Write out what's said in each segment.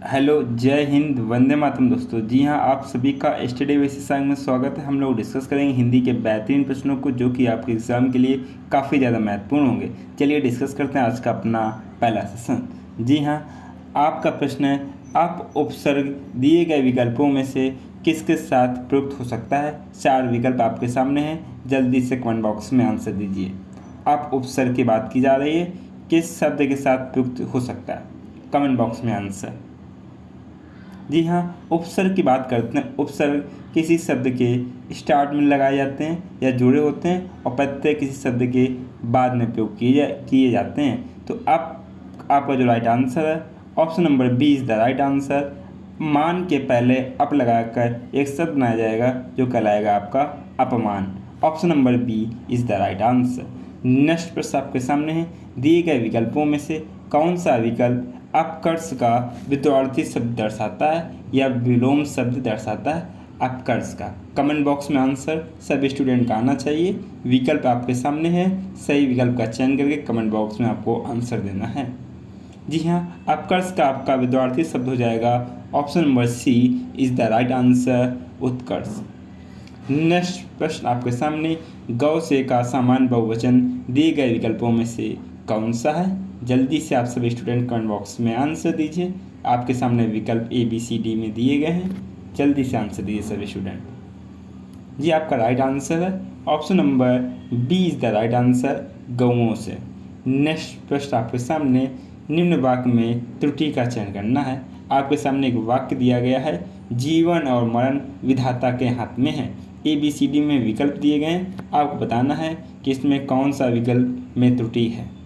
Hello, जय हिंद, वंदे मातरम दोस्तों। जी हाँ, आप सभी का स्टडी बेसिस में स्वागत है। हम लोग डिस्कस करेंगे हिंदी के बेहतरीन प्रश्नों को जो कि आपके एग्ज़ाम के लिए काफ़ी ज़्यादा महत्वपूर्ण होंगे। चलिए डिस्कस करते हैं आज का अपना पहला सेशन। जी हाँ, आपका प्रश्न है, आप उपसर्ग दिए गए विकल्पों में से किसके साथ प्रयुक्त हो सकता है। 4 विकल्प आपके सामने हैं, जल्दी से कमेंट बॉक्स में आंसर दीजिए। आप उपसर्ग की बात की जा रही है, किस शब्द के साथ प्रयुक्त हो सकता है, कमेंट बॉक्स में आंसर। जी हाँ, उपसर्ग की बात करते हैं। उपसर्ग किसी शब्द के स्टार्ट में लगाए जाते हैं या जुड़े होते हैं और प्रत्यय किसी शब्द के बाद में प्रयोग किए जाते हैं। तो आपका जो राइट आंसर है option number B is the right answer. मान के पहले अप लगाकर एक शब्द बनाया जाएगा जो कहलाएगा आपका अपमान। Option number B is the right answer. Next प्रश्न आपके सामने है, दिए गए विकल्पों में से कौन सा विकल्प अपकर्ष का विद्यार्थी शब्द दर्शाता है या विलोम शब्द दर्शाता है। अपकर्ष का कमेंट बॉक्स में आंसर सभी स्टूडेंट का आना चाहिए। विकल्प आपके सामने है, सही विकल्प का चयन करके कमेंट बॉक्स में आपको आंसर देना है। जी हाँ, अपकर्ष का आपका विद्यार्थी शब्द हो जाएगा option number C is the right answer, उत्कर्ष। नेक्स्ट प्रश्न आपके सामने, गौ से का सामान्य बहुवचन दिए गए विकल्पों में से कौन सा है। जल्दी से आप सभी स्टूडेंट कमेंट बॉक्स में आंसर दीजिए। आपके सामने विकल्प ए बी सी डी में दिए गए हैं, जल्दी से आंसर दीजिए सभी स्टूडेंट। जी, आपका राइट आंसर है option number B is the right answer, गौओं से। नेक्स्ट प्रश्न आपके सामने, निम्न वाक्य में त्रुटि का चयन करना है। आपके सामने एक वाक्य दिया गया है, जीवन और मरण विधाता के हाथ में है। ए बी सी डी में विकल्प दिए गए हैं, आपको बताना है कि इसमें कौन सा विकल्प में त्रुटि है।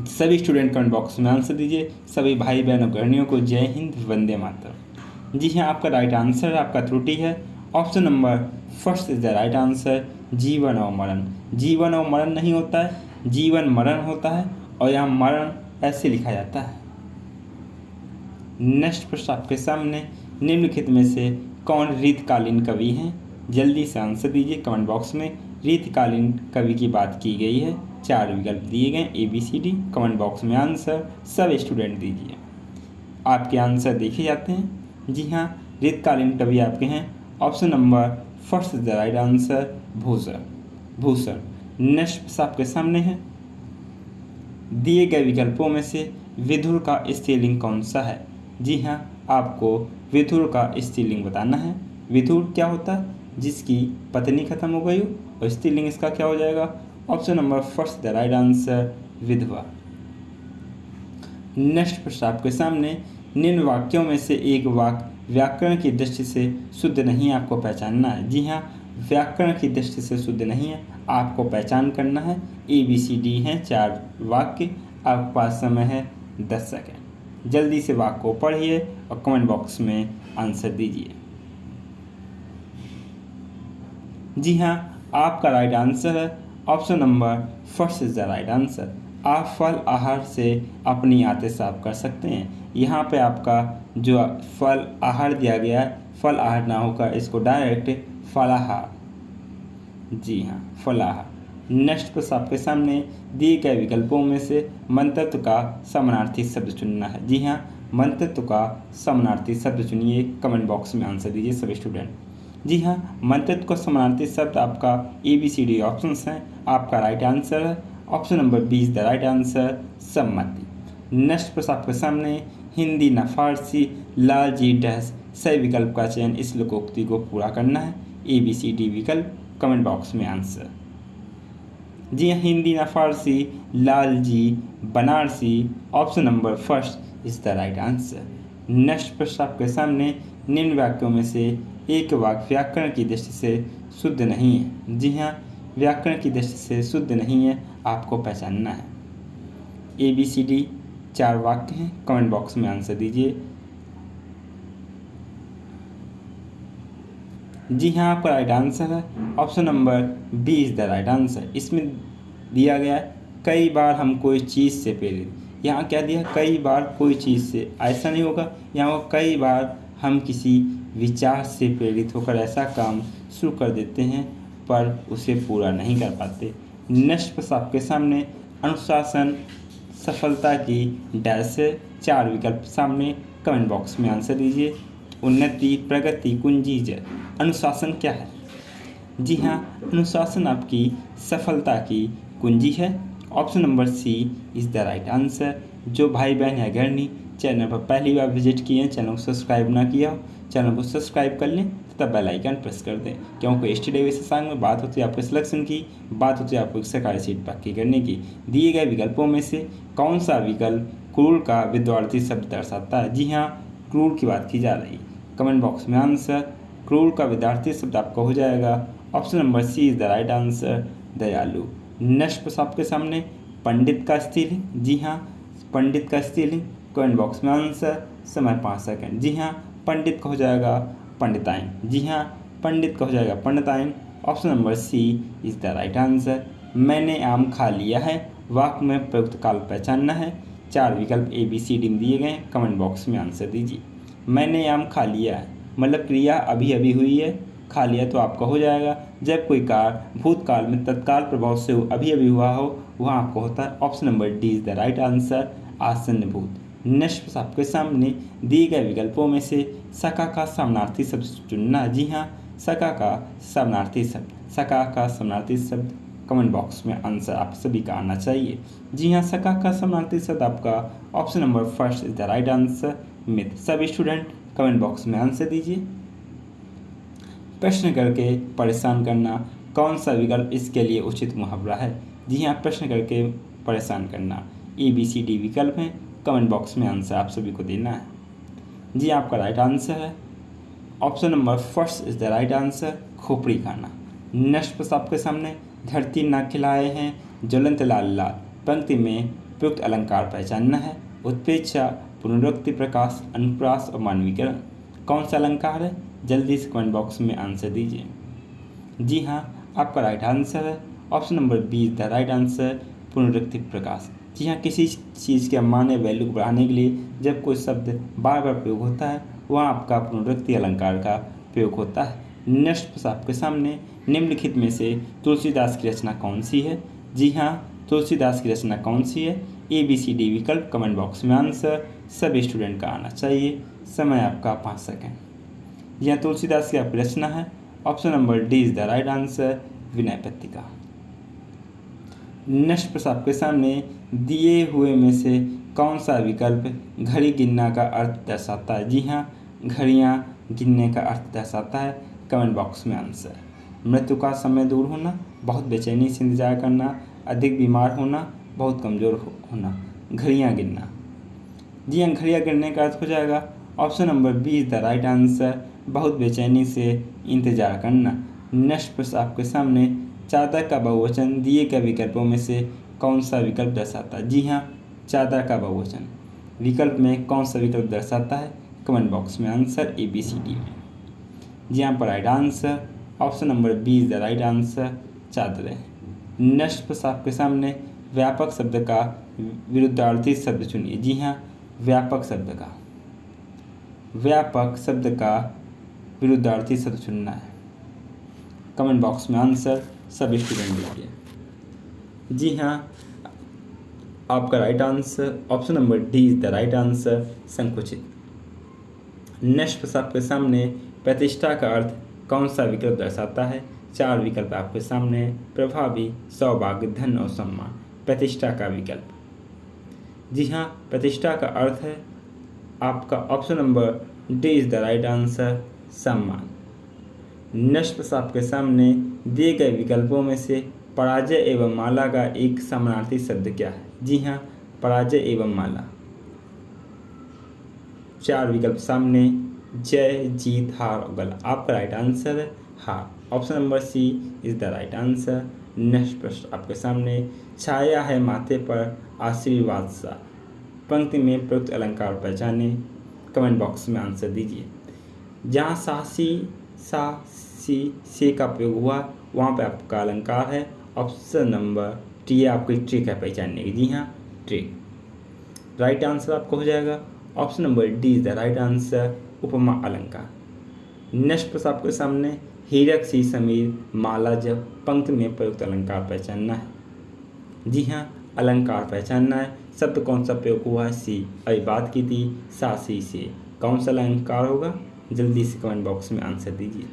सभी स्टूडेंट कमेंट बॉक्स में आंसर दीजिए। सभी भाई बहनों गृहिणियों को जय हिंद, वंदे मातरम। जी हाँ, आपका राइट आंसर, आपका त्रुटि है option number first is the right answer, जीवन और मरण। जीवन और मरण नहीं होता है, जीवन मरण होता है और यहाँ मरण ऐसे लिखा जाता है। नेक्स्ट प्रश्न आपके सामने, निम्नलिखित में से कौन रीतकालीन कवि हैं। जल्दी से आंसर दीजिए कमेंट बॉक्स में। रीतकालीन कवि की बात की गई है, 4 विकल्प दिए गए A B C D. Comment box में आंसर सब स्टूडेंट दीजिए। आपके आंसर देखे जाते हैं। जी हाँ, रीतकालीन कवि आपके हैं option number first is the right answer, Bhushan. Bhushan. Next प्रश्न आपके सामने है, दिए गए विकल्पों में से विधुर का स्त्रीलिंग कौन सा है। जी हाँ, आपको विधुर का स्त्रीलिंग बताना है। विधुर क्या होता है, जिसकी पत्नी खत्म हो गई हो, और स्त्रीलिंग इसका क्या हो जाएगा option number first the right answer, विधवा। नेक्स्ट प्रश्न आपके सामने, निम्न वाक्यों में से एक वाक्य व्याकरण की दृष्टि से शुद्ध नहीं, आपको पहचानना है। जी हाँ, व्याकरण की दृष्टि से शुद्ध नहीं है, आपको पहचान करना है। ए बी सी डी हैं 4 वाक्य, आपके पास समय है 10 सेकेंड। जल्दी से वाक्य को पढ़िए और कमेंट बॉक्स में आंसर दीजिए। जी हाँ, आपका राइट आंसर है option number first is the right answer. आप फल आहार से अपनी आंतें साफ कर सकते हैं। यहाँ पे आपका जो फल आहार दिया गया है, फल आहार ना होकर इसको डायरेक्ट फलाहार। जी हाँ, फलाहार। नेक्स्ट प्रश्न आपके सामने, दिए गए विकल्पों में से मंतत्व का समानार्थी शब्द चुनना है। जी हाँ, मंतत्व का समानार्थी शब्द चुनिए। कमेंट बॉक्स में आंसर दीजिए सभी स्टूडेंट। जी हाँ, मंतत्व का समानार्थी शब्द आपका A B C D options हैं, आपका राइट आंसर है option number B is the right answer, सम्मति। नेक्स्ट प्रश्न आपके सामने, हिंदी न फारसी लाल जी डैश, सही विकल्प का चयन इस लोकोक्ति को पूरा करना है। ए बी सी डी विकल्प, कमेंट बॉक्स में आंसर। जी हाँ, हिंदी न Farsi Lal ji Banarasi, option number first is the right answer. Next प्रश्न आपके सामने, निम्न वाक्यों में से एक वाक्य व्याकरण की दृष्टि से शुद्ध नहीं है। जी हाँ, व्याकरण की दृष्टि से शुद्ध नहीं है, आपको पहचानना है। ए बी सी डी 4 वाक्य हैं, कमेंट बॉक्स में आंसर दीजिए। जी हाँ, आपका राइट आंसर है option number B is the right answer. इसमें दिया गया है, कई बार हम कोई चीज़ से प्रेरित। यहाँ क्या दिया, कई बार कोई चीज़ से, ऐसा नहीं होगा। यहाँ कई बार हम किसी विचार से प्रेरित होकर ऐसा काम शुरू कर देते हैं पर उसे पूरा नहीं कर पाते। नेक्स्ट प्रश्न आपके सामने, अनुशासन सफलता की डैश है। 4 विकल्प सामने, कमेंट बॉक्स में आंसर दीजिए। उन्नति, प्रगति, कुंजी, जय। अनुशासन क्या है? जी हाँ, अनुशासन आपकी सफलता की कुंजी है। Option number C is the right answer. जो भाई बहन या गृहिणी चैनल पर पहली बार विजिट किए हैं, चैनल को सब्सक्राइब ना किया हो, चैनल को सब्सक्राइब कर लें तथा बेल आइकन प्रेस कर दें, क्योंकि एसटीडी विशेषांक में बात होती है आपके सिलेक्शन की, बात होती है आपको एक सरकारी सीट पक्की करने की। दिए गए विकल्पों में से कौन सा विकल्प क्रूर का विद्यार्थी शब्द दर्शाता है? जी हाँ, क्रूर की बात की जा रही है। कमेंट बॉक्स में आंसर क्रूर का विद्यार्थी शब्द आपका हो जाएगा option number C is the right answer, दयालु। नेक्स्ट प्रश्न आपके सामने, पंडित का स्त्रीलिंग। जी हाँ, पंडित का स्त्रीलिंग। कमेंट बॉक्स में आंसर, समय 5 सेकंड। जी हाँ, पंडित का हो जाएगा पंडिताइन। जी हाँ, पंडित का हो जाएगा पंडिताइन। Option number C is the right answer. मैंने आम खा लिया है, वाक्य में प्रयुक्त काल पहचानना है। 4 विकल्प ए बी सी डी में दिए गए, कमेंट बॉक्स में आंसर दीजिए। मैंने आम खा लिया है मतलब क्रिया अभी अभी हुई है, खा लिया तो आपका हो जाएगा। जब कोई कार्य भूतकाल में तत्काल प्रभाव से अभी अभी हुआ हो, वहाँ आपको होता है option number D is the right answer, आसन्न भूत। नेक्स्ट आपके सामने दिए गए विकल्पों में से सका का समानार्थी शब्द चुनना। जी हाँ, सका का समानार्थी शब्द, सका का समानार्थी शब्द। कमेंट बॉक्स में आंसर आप सभी का आना चाहिए। जी हाँ, सका का समानार्थी शब्द आपका option number first is the right answer, मित्र। सभी स्टूडेंट कमेंट बॉक्स में आंसर दीजिए। प्रश्न करके परेशान करना, कौन सा विकल्प इसके लिए उचित मुहावरा है? जी हाँ, प्रश्न करके परेशान करना, ए बी सी डी विकल्प हैं, कमेंट बॉक्स में आंसर आप सभी को देना है। जी आपका राइट आंसर है option number first is the right answer, खोपड़ी खाना। नेक्स्ट प्रश्न आपके सामने, धरती न खिलाए हैं ज्वलंत लाल लाल, पंक्ति में प्रयुक्त अलंकार पहचानना है। उत्प्रेक्षा, पुनरुक्ति, प्रकाश, अनुप्रास और मानवीकरण। कौन सा अलंकार है? जल्दी से कमेंट बॉक्स में आंसर दीजिए। जी हाँ, आपका राइट आंसर है option number B is the right answer, पुनरुक्ति, प्रकाश। जी हाँ, किसी चीज़ के मान या वैल्यू को बढ़ाने के लिए जब कोई शब्द बार बार प्रयोग होता है, वहाँ आपका पुनरुक्ति अलंकार का प्रयोग होता है। नेक्स्ट प्रश्न आपके सामने, निम्नलिखित में से तुलसीदास की रचना कौन सी है? जी हाँ, तुलसीदास की रचना कौन सी है? ए बी सी डी विकल्प, कमेंट बॉक्स में आंसर सभी स्टूडेंट का आना चाहिए। समय आपका 5 सेकेंड। जी हाँ, तुलसीदास की आपकी रचना है option number D is the right answer, Vinay Patrika. Next प्रश्न आपके सामने, दिए हुए में से कौन सा विकल्प घड़ी गिनना का अर्थ दर्शाता है? जी हाँ, घड़ियाँ गिनने का अर्थ दर्शाता है, कमेंट बॉक्स में आंसर। मृत्यु का समय दूर होना, बहुत बेचैनी से इंतजार करना, अधिक बीमार होना, बहुत कमज़ोर होना। घड़ियाँ गिनना। जी हाँ, घड़ियाँ गिनने का अर्थ हो जाएगा option number B is the right answer, बहुत बेचैनी से इंतजार करना। नेक्स्ट प्रश्न आपके सामने, चादर का बहुवचन दिए गए विकल्पों में से कौन सा विकल्प दर्शाता है? जी हाँ, चादर का बहुवचन विकल्प में कौन सा विकल्प दर्शाता है? कमेंट बॉक्स में answer A B C D में। जी हाँ, पर right answer option number B is the right answer, चादर है। नेक्स्ट प्रश्न आपके सामने, व्यापक शब्द का विरुद्धार्थी शब्द चुनिए। जी हाँ, व्यापक शब्द का विरुद्धार्थी शब्द चुनना है। कमेंट बॉक्स में आंसर सभी स्टूडेंट दीजिए। जी हाँ, आपका right answer option number D is the right answer, संकुचित। नेक्स्ट प्रश्न आपके सामने, प्रतिष्ठा का अर्थ कौन सा विकल्प दर्शाता है? 4 विकल्प आपके सामने, प्रभावी, सौभाग्य, धन और सम्मान। प्रतिष्ठा का विकल्प, जी हाँ, प्रतिष्ठा का अर्थ है आपका option number D is the right answer, सम्मान। नेक्स्ट प्रश्न आपके सामने, दिए गए विकल्पों में से पराजय एवं माला का एक समानार्थी शब्द क्या है? जी हाँ, पराजय एवं माला। 4 विकल्प सामने, जय, जीत, हार और गला। आपका राइट आंसर है हार, option number C is the right answer. Next प्रश्न आपके सामने, छाया है माथे पर आशीर्वाद सा, पंक्ति में प्रयुक्त अलंकार पहचाने। कमेंट बॉक्स में आंसर दीजिए। जहाँ सासी, सा, सी, से का प्रयोग हुआ, वहाँ पे आपका अलंकार है ऑप्शन नंबर टी, आपकी ट्रिक है पहचानने की। जी हाँ, ट्रिक। राइट आंसर आपको हो जाएगा option number D is the right answer, उपमा अलंकार। नेक्स्ट प्रश्न आपके सामने, हीरक सी समीर माला जब, पंक्ति में प्रयुक्त अलंकार पहचानना है। जी हाँ, अलंकार पहचानना है। शब्द कौन सा प्रयोग हुआ है? सी। अभी बात की थी सा सी से, कौन सा अलंकार होगा? जल्दी से कमेंट बॉक्स में आंसर दीजिए।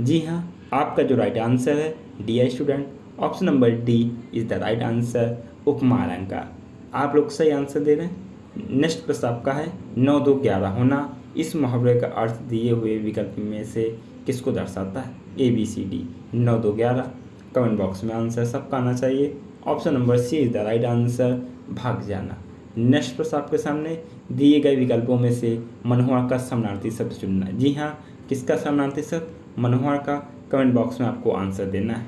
जी हाँ, आपका जो राइट आंसर है D student, option number D is the right answer, उपमा अलंकार। आप लोग सही आंसर दे रहे हैं। नेक्स्ट प्रश्न आपका है 9 2 11 होना इस मुहावरे का अर्थ दिए हुए विकल्प में से किसको दर्शाता है? A B C D. 9 2 11 comment box में आंसर सबका आना चाहिए। Option number C is the right answer, भाग जाना। नेक्स्ट प्रश्न आपके सामने दिए गए विकल्पों में से मनोहर का समानार्थी शब्द चुनना है। जी हाँ, किसका समानार्थी शब्द? मनोहर का। कमेंट बॉक्स में आपको आंसर देना है।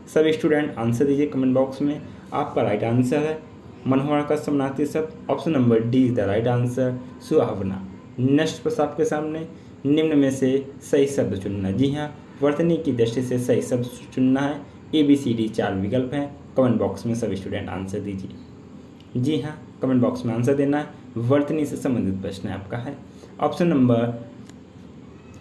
सभी स्टूडेंट आंसर दीजिए कमेंट बॉक्स में। आपका राइट आंसर है मनोहर का समानार्थी शब्द, option number D is the right answer, सुहावना। नेक्स्ट प्रश्न आपके सामने निम्न में से सही शब्द चुनना। जी हाँ, वर्तनी की दृष्टि से सही शब्द चुनना है। ए बी सी डी 4 विकल्प हैं। कमेंट बॉक्स में सभी स्टूडेंट आंसर दीजिए। जी हाँ, कमेंट बॉक्स में आंसर देना है। वर्तनी से संबंधित प्रश्न आपका है। Option number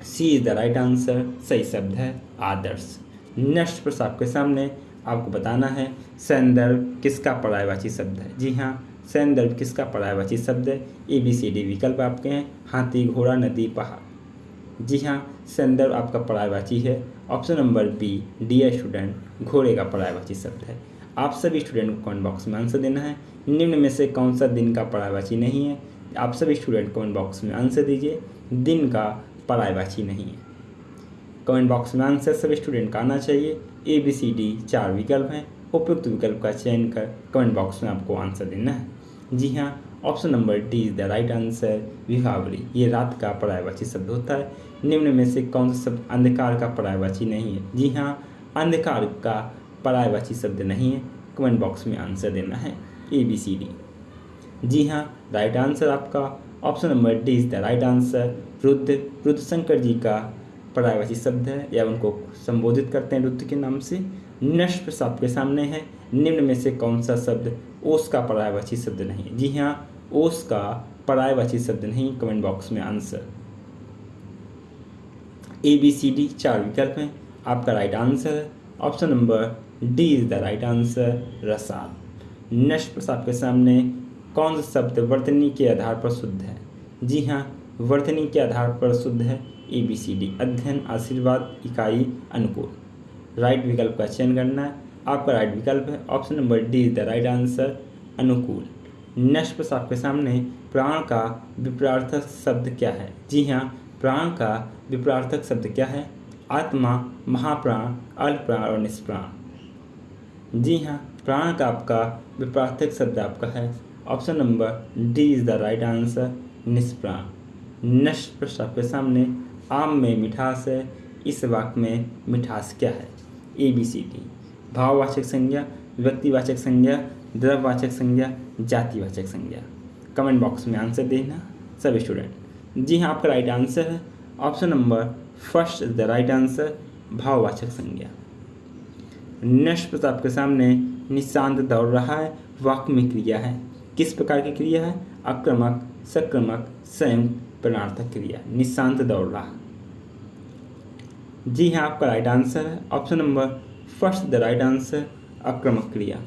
C is the right answer, सही शब्द है आदर्श। नेक्स्ट प्रश्न आपके सामने आपको बताना है संदर्भ किसका पर्यायवाची शब्द है। जी हाँ, संदर्भ किसका पर्यायवाची शब्द है? ए बी सी डी विकल्प आपके हैं, हाथी घोड़ा नदी पहाड़। जी हाँ, संदर्भ आपका पर्यायवाची है। Option number B dear student, घोड़े का पर्यायवाची शब्द है। आप सभी स्टूडेंट को कमेंट बॉक्स में आंसर देना है। निम्न में से कौन सा दिन का पर्यायवाची नहीं है? आप सभी स्टूडेंट कमेंट बॉक्स में आंसर दीजिए। दिन का पर्यायवाची नहीं है। कमेंट बॉक्स में आंसर सभी स्टूडेंट का आना चाहिए। ए बी सी डी 4 विकल्प हैं, उपयुक्त विकल्प का चयन कर कमेंट बॉक्स में आपको आंसर देना है। जी हाँ, option number D is the right answer, विभावरी। ये रात का पर्यायवाची शब्द होता है। निम्न में से कौन सा शब्द अंधकार का पर्यायवाची नहीं है? जी हाँ, अंधकार का पर्यायवाची शब्द नहीं है। कमेंट बॉक्स में आंसर देना है ए बी सी डी। जी हाँ, राइट आंसर आपका option number D is the right answer, Rudra Shankar ji का पर्यायवाची शब्द है, या उनको संबोधित करते हैं रुद्र के नाम से। नेक्स्ट प्रश्न आपके सामने है निम्न में से कौन सा शब्द ओस का पर्यायवाची शब्द नहीं है? जी हाँ, ओस का पर्यायवाची शब्द नहीं। कमेंट बॉक्स में answer. A B C D 4 विकल्प हैं। आपका राइट आंसर है option number D is the right answer, रसाल। नेक्स्ट प्रश्न आपके सामने कौन सा शब्द वर्तनी के आधार पर शुद्ध है? जी हाँ, वर्तनी के आधार पर शुद्ध है। ए बी सी डी, अध्ययन, आशीर्वाद, इकाई, अनुकूल। राइट विकल्प का चयन करना है। आपका राइट विकल्प है option number D is the right answer, अनुकूल। नेक्स्ट प्रश्न आपके सामने प्राण का विपरीतार्थक शब्द क्या है? जी हाँ, प्राण का विपरीतार्थक शब्द क्या है? आत्मा, महाप्राण, अल्पप्राण और निष्प्राण। जी हाँ, प्राण का आपका विपरीतार्थक शब्द आपका है option number D is the right answer, निष्प्राण। नेक्स्ट प्रश्न आपके सामने आम में मिठास है, इस वाक्य में मिठास क्या है? ए बी सी डी, भाववाचक संज्ञा, व्यक्तिवाचक संज्ञा, द्रव्यवाचक संज्ञा, जातिवाचक संज्ञा। कमेंट बॉक्स में आंसर देना सभी स्टूडेंट। जी हाँ, आपका राइट आंसर है option number first is the right answer, भाववाचक संज्ञा। नेक्स्ट प्रश्न आपके सामने निशांत दौड़ रहा है, वाक्य में क्रिया है, किस प्रकार की क्रिया है? आक्रामक, सक्रमक, संयुक्त, प्रणार्थक क्रिया। निशांत दौड़ रहा। जी हाँ, आपका राइट आंसर है option number first the right answer, आक्रामक क्रिया।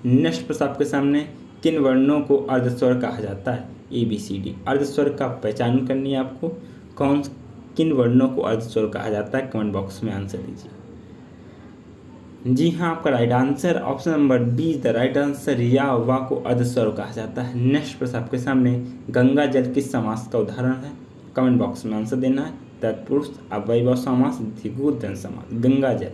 नेक्स्ट प्रश्न आपके सामने किन वर्णों को अर्धस्वर कहा जाता है? A B C D. अर्धस्वर का पहचान करनी है आपको। किन वर्णों को अर्धस्वर कहा जाता है? कमेंट बॉक्स में आंसर दीजिए। जी हाँ, आपका right answer option number be the right answer, या वा को अर्धस्वर कहा जाता है। नेक्स्ट प्रश्न आपके सामने गंगा जल किस समास का उदाहरण है? कमेंट बॉक्स में आंसर देना है। तत्पुरुष, अव्ययभाव समास, द्विगु द्वंद्व समास। गंगा जल।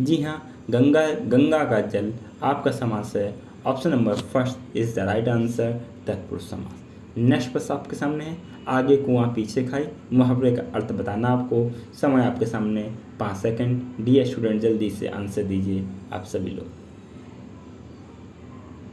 जी हाँ, गंगा का जल आपका समास है option number first is the right answer, तत्पुरुष समास। नेक्स्ट प्रश्न आपके सामने है आगे कुआं पीछे खाई, मुहावरे का अर्थ बताना आपको। समय आपके सामने 5 सेकंड। डी स्टूडेंट जल्दी से आंसर दीजिए आप सभी लोग।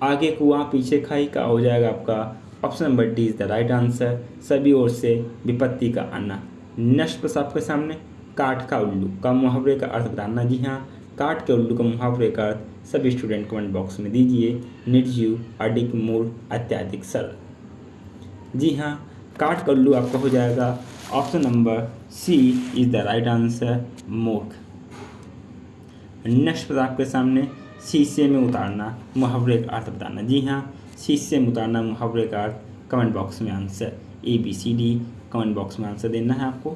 आगे कुआं पीछे खाई का हो जाएगा आपका option number D is the right answer, सभी ओर से विपत्ति का आना। नेक्स्ट प्रश्न आपके सामने काठ का उल्लू का मुहावरे का अर्थ बताना। जी हाँ, काठ के उल्लू का मुहावरे का अर्थ सभी स्टूडेंट कमेंट बॉक्स में दीजिए। निर्जीव, अडिग, मूढ़, अत्यधिक सरल। जी हाँ, काठ का उल्लू आपका हो जाएगा option number C is the right answer, मूर्ख। नेक्स्ट प्रश्न आपके सामने शीशे में उतारना, मुहावरे का अर्थ बताना। जी हाँ, शीशे में उतारना मुहावरे का अर्थ कमेंट बॉक्स में आंसर ABCD कमेंट बॉक्स में आंसर देना है आपको।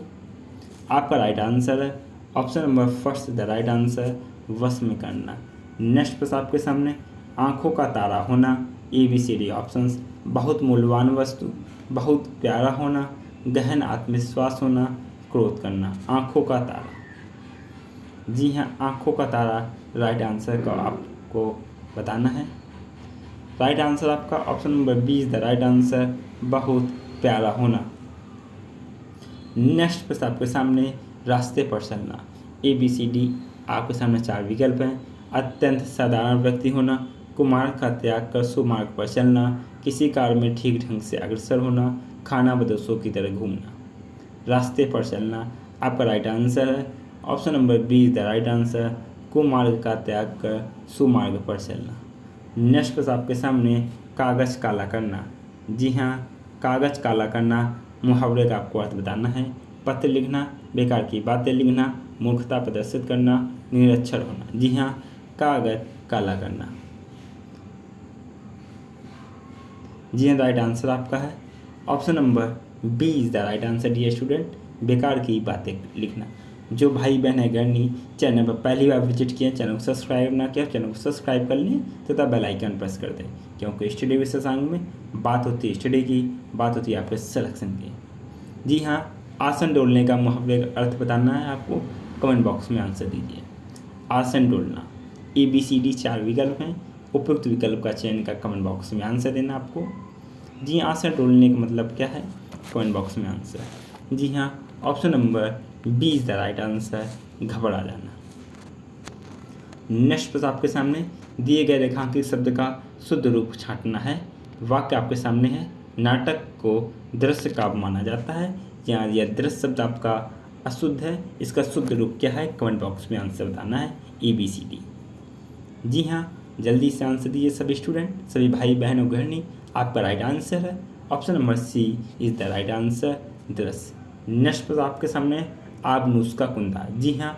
आपका राइट आंसर है option number first the right answer, वश में करना। नेक्स्ट प्रश्न आपके सामने, आँखों का तारा होना ABCD ऑप्शंस, बहुत मूल्यवान वस्तु, बहुत प्यारा होना, गहन आत्मविश्वास होना, क्रोध करना। आँखों का तारा, जी हाँ, आँखों का तारा राइट आंसर का आपको बताना है। राइट आंसर आपका option number B is the right answer, बहुत प्यारा होना। नेक्स्ट प्रश्न आपके सामने, रास्ते पर चलना ABCD आपके सामने 4 विकल्प हैं। अत्यंत साधारण व्यक्ति होना, कुमार्ग का त्याग कर सुमार्ग पर चलना, किसी कार्य में ठीक ढंग से अग्रसर होना, खाना बदोशों की तरह घूमना। रास्ते पर चलना आपका राइट आंसर है option number B is the right answer, कुमार्ग का त्याग कर सुमार्ग पर चलना। नेक्स्ट प्रश्न आपके सामने, कागज़ काला करना। जी हाँ, कागज़ काला करना मुहावरे का आपको अर्थ बताना है। पत्र लिखना, बेकार की बातें लिखना, मूर्खता प्रदर्शित करना, निरक्षर होना। जी हाँ, कागज़ काला करना। जी हाँ, राइट आंसर आपका है option number B is the right answer dear student, बेकार की बातें लिखना। जो भाई बहन है गणनी चैनल पर पहली बार विजिट किए, चैनल को सब्सक्राइब ना किया, चैनल को सब्सक्राइब कर लें तथा बेल आइकन प्रेस कर दें, क्योंकि स्टडी विशेषांक में बात होती है स्टडी की, बात होती है आपके सिलेक्शन की। जी हाँ, आसन डोलने का मुहावरे का अर्थ बताना है आपको, कमेंट बॉक्स में आंसर दीजिए। आसन डोलना ABCD 4 विकल्प हैं, उपयुक्त विकल्प का चयन कर कमेंट बॉक्स में आंसर देना आपको। जी हाँ, आसन डोलने का मतलब क्या है, कमेंट बॉक्स में आंसर। जी हाँ, option number B is the right answer, घबरा जाना। नेक्स्ट प्रश्न आपके सामने, दिए गए रेखांकित शब्द का शुद्ध रूप छांटना है। वाक्य आपके सामने है, नाटक को दृश्य काव्य माना जाता है। यहाँ यह दृश्य शब्द आपका अशुद्ध है, इसका शुद्ध रूप क्या है, कमेंट बॉक्स में आंसर बताना है ABCD। जी हाँ, जल्दी से आंसर दीजिए सभी स्टूडेंट, सभी भाई बहन और गृहिणी। आपका राइट आंसर है option number C is the right answer, दृश्य। नेक्स्ट प्रश्न आपके सामने, आबनूस का कुंदा। जी हाँ,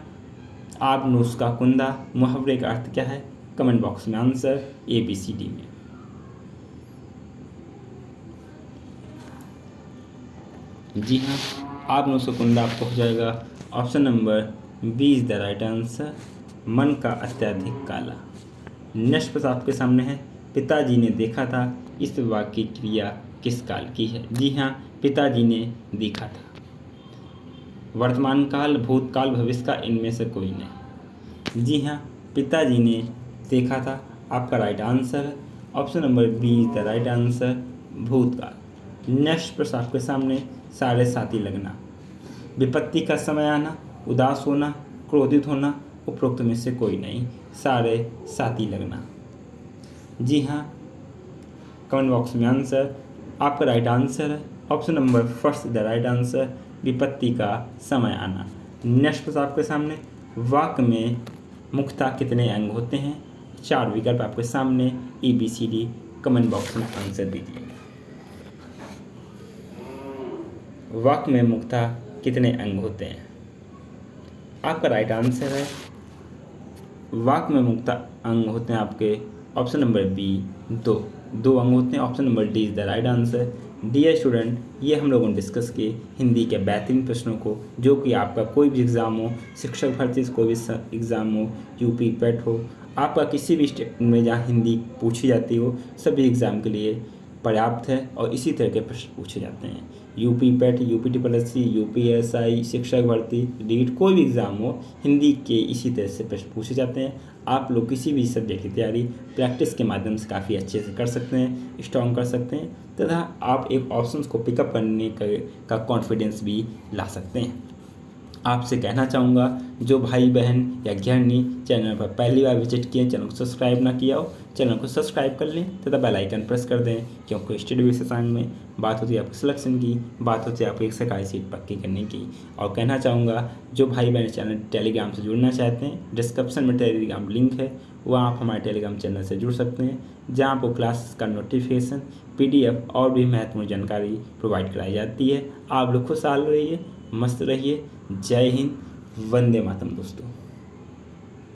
आबनूस का कुंदा मुहावरे का अर्थ क्या है, कमेंट बॉक्स में आंसर ABCD में। जी हाँ, आबनूस का कुंदा आपको हो जाएगा option number B is the right answer, मन का अत्यधिक काला। नेक्स्ट प्रश्न आपके सामने है, पिताजी ने देखा था, इस वाक्य की क्रिया किस काल की है। जी हाँ, पिताजी ने देखा था। वर्तमान काल, भूतकाल, भविष्य का इनमें से कोई नहीं। जी हाँ, पिताजी ने देखा था आपका राइट आंसर है option number B is the right answer, भूतकाल। नेक्स्ट प्रश्न आपके सामने, साढ़े साथी लगना, विपत्ति का समय आना, उदास होना, क्रोधित होना, उपरोक्त में से कोई नहीं, साढ़े साथी लगना। जी हाँ, कमेंट बॉक्स में आंसर। आपका राइट आंसर है option number first the right answer, विपत्ति का समय आना। नेक्स्ट प्रश्न आपके सामने, वाक्य में मुख्यतः कितने अंग होते हैं। 4 विकल्प आपके सामने ABCD, कमेंट बॉक्स में आंसर दीजिए। वाक्य में मुख्यतः कितने अंग होते हैं। आपका राइट आंसर है वाक्य में मुख्यतः अंग होते हैं आपके ऑप्शन नंबर बी, 2 अंग होते हैं। Option number D is the right answer. Dear student, ये हम लोगों ने डिस्कस किए हिंदी के बेहतरीन प्रश्नों को, जो कि आपका कोई भी एग्ज़ाम हो, शिक्षक भर्ती से कोई भी एग्ज़ाम हो, UP PET हो, आपका किसी भी स्टेट में जहाँ हिंदी पूछी जाती हो, सभी एग्ज़ाम के लिए पर्याप्त है और इसी तरह के प्रश्न पूछे जाते हैं। UP PET, UPSSC, UPSI, शिक्षक भर्ती, रीट, कोई भी एग्ज़ाम हो, हिंदी के इसी तरह से प्रश्न पूछे जाते हैं। आप लोग किसी भी सब्जेक्ट की तैयारी प्रैक्टिस के माध्यम से काफ़ी अच्छे से कर सकते हैं, स्ट्रॉन्ग कर सकते हैं तथा आप एक ऑप्शंस को पिकअप करने का कॉन्फिडेंस भी ला सकते हैं। आपसे कहना चाहूँगा, जो भाई बहन या गृहिणी चैनल पर पहली बार विजिट किए, चैनल को सब्सक्राइब ना किया हो, चैनल को सब्सक्राइब कर लें तथा बेल आइकन प्रेस कर दें, क्योंकि स्टडी विशेषांक में बात होती है आपके सिलेक्शन की, बात होती है आपकी एक सरकारी सीट पक्की करने की। और कहना चाहूँगा, जो भाई बहन चैनल टेलीग्राम से जुड़ना चाहते हैं, डिस्क्रिप्शन में टेलीग्राम लिंक है, वहाँ आप हमारे टेलीग्राम चैनल से जुड़ सकते हैं, जहाँ आपको क्लास का नोटिफिकेशन, PDF और भी महत्वपूर्ण जानकारी प्रोवाइड कराई जाती है। आप लोग खुशहाल रहिए, मस्त रहिए। जय हिंद, वंदे मातरम दोस्तों।